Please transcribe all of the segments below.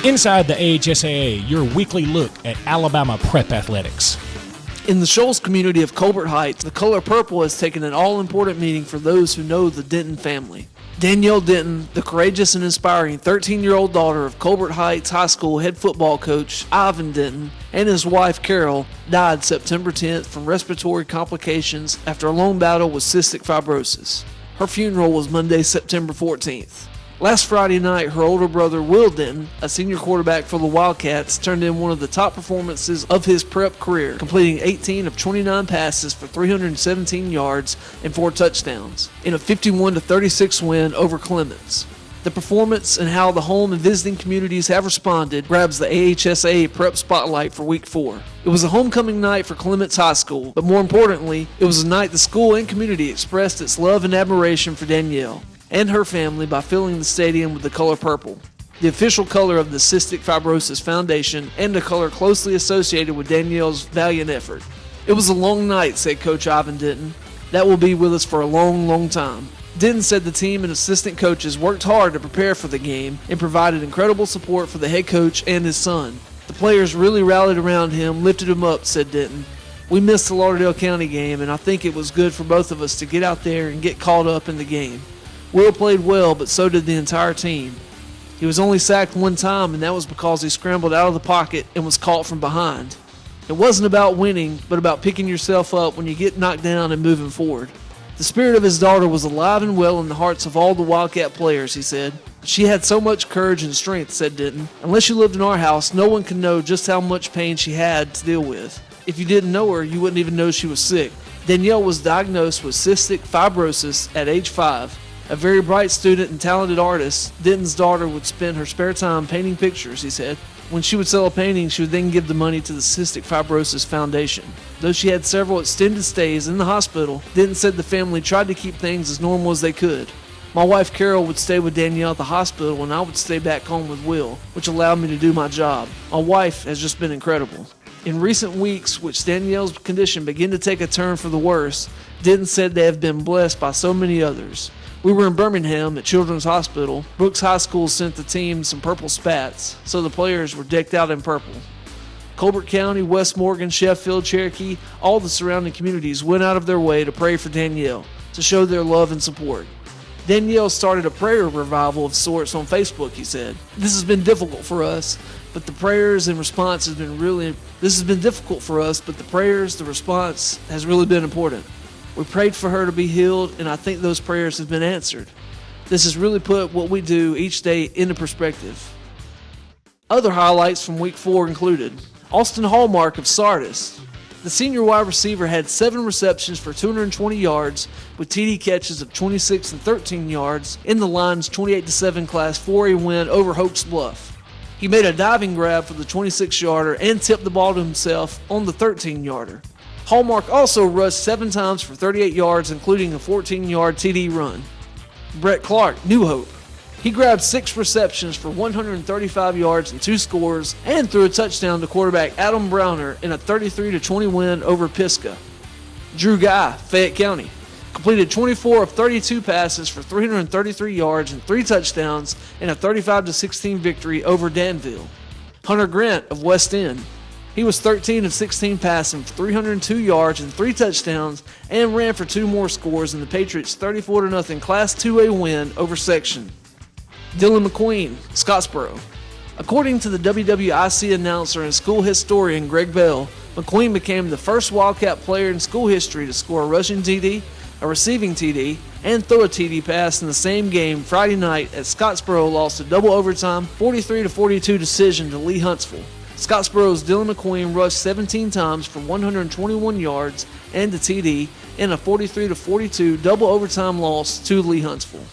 Inside the AHSAA, your weekly look at Alabama prep athletics. In the Shoals community of Colbert Heights, the color purple has taken an all-important meaning for those who know the Denton family. Danielle Denton, the courageous and inspiring 13-year-old daughter of Colbert Heights High School head football coach Ivan Denton, and his wife Carol, died September 10th from respiratory complications after a long battle with cystic fibrosis. Her funeral was Monday, September 14th. Last Friday night, her older brother Will Denton, a senior quarterback for the Wildcats, turned in one of the top performances of his prep career, completing 18 of 29 passes for 317 yards and 4 touchdowns in a 51-36 win over Clemens. The performance and how the home and visiting communities have responded grabs the AHSAA prep spotlight for Week 4. It was a homecoming night for Clements High School, but more importantly, it was a night the school and community expressed its love and admiration for Danielle and her family by filling the stadium with the color purple, the official color of the Cystic Fibrosis Foundation and a color closely associated with Danielle's valiant effort. It was a long night, said Coach Ivan Denton. That will be with us for a long, long time. Denton said the team and assistant coaches worked hard to prepare for the game and provided incredible support for the head coach and his son. The players really rallied around him, lifted him up, said Denton. We missed the Lauderdale County game, and I think it was good for both of us to get out there and get caught up in the game. Will played well, but so did the entire team. He was only sacked one time, and that was because he scrambled out of the pocket and was caught from behind. It wasn't about winning, but about picking yourself up when you get knocked down and moving forward. The spirit of his daughter was alive and well in the hearts of all the Wildcat players, he said. She had so much courage and strength, said Denton. Unless you lived in our house, no one can know just how much pain she had to deal with. If you didn't know her, you wouldn't even know she was sick. Danielle was diagnosed with cystic fibrosis at age 5. A very bright student and talented artist, Denton's daughter would spend her spare time painting pictures, he said. When she would sell a painting, she would then give the money to the Cystic Fibrosis Foundation. Though she had several extended stays in the hospital, Denton said the family tried to keep things as normal as they could. My wife Carol would stay with Danielle at the hospital and I would stay back home with Will, which allowed me to do my job. My wife has just been incredible. In recent weeks, which Danielle's condition began to take a turn for the worse, Denton said they have been blessed by so many others. We were in Birmingham at Children's Hospital. Brooks High School sent the team some purple spats, so the players were decked out in purple. Colbert County, West Morgan, Sheffield, Cherokee, all the surrounding communities went out of their way to pray for Danielle, to show their love and support. Danielle started a prayer revival of sorts on Facebook, he said. This has been difficult for us, but the prayers and response has been important. We prayed for her to be healed, and I think those prayers have been answered. This has really put what we do each day into perspective. Other highlights from Week 4 included Austin Hallmark of Sardis. The senior wide receiver had 7 receptions for 220 yards with TD catches of 26 and 13 yards in the Lions' 28-7 Class 4A win over Hoax Bluff. He made a diving grab for the 26-yarder and tipped the ball to himself on the 13-yarder. Hallmark also rushed 7 times for 38 yards, including a 14-yard TD run. Brett Clark, New Hope. He grabbed 6 receptions for 135 yards and 2 scores and threw a touchdown to quarterback Adam Browner in a 33-20 win over Pisgah. Drew Guy, Fayette County. Completed 24 of 32 passes for 333 yards and 3 touchdowns in a 35-16 victory over Danville. Hunter Grant of West End. He was 13 of 16 passing for 302 yards and 3 touchdowns and ran for 2 more scores in the Patriots' 34-0 Class 2A win over Section. Dylan McQueen, Scottsboro. According to the WWIC announcer and school historian Greg Bell, McQueen became the first Wildcat player in school history to score a rushing TD, a receiving TD, and throw a TD pass in the same game Friday night as Scottsboro lost a double overtime 43-42 decision to Lee Huntsville. Scottsboro's Dylan McQueen rushed 17 times for 121 yards and a TD in a 43-42 double overtime loss to Lee Huntsville.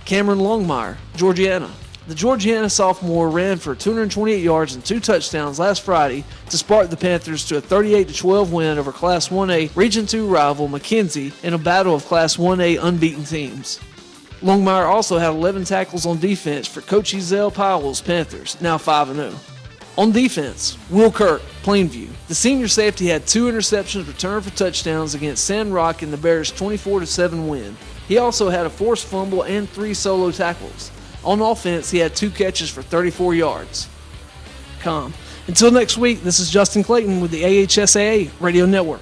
Cameron Longmire, Georgiana. The Georgiana sophomore ran for 228 yards and 2 touchdowns last Friday to spark the Panthers to a 38-12 win over Class 1A Region 2 rival McKenzie in a battle of Class 1A unbeaten teams. Longmire also had 11 tackles on defense for Coach Ezell Powell's Panthers, now 5-0. On defense, Will Kirk, Plainview. The senior safety had 2 interceptions returned for touchdowns against Sand Rock in the Bears' 24-7 win. He also had a forced fumble and 3 solo tackles. On offense, he had 2 catches for 34 yards. Until next week, this is Justin Clayton with the AHSAA Radio Network.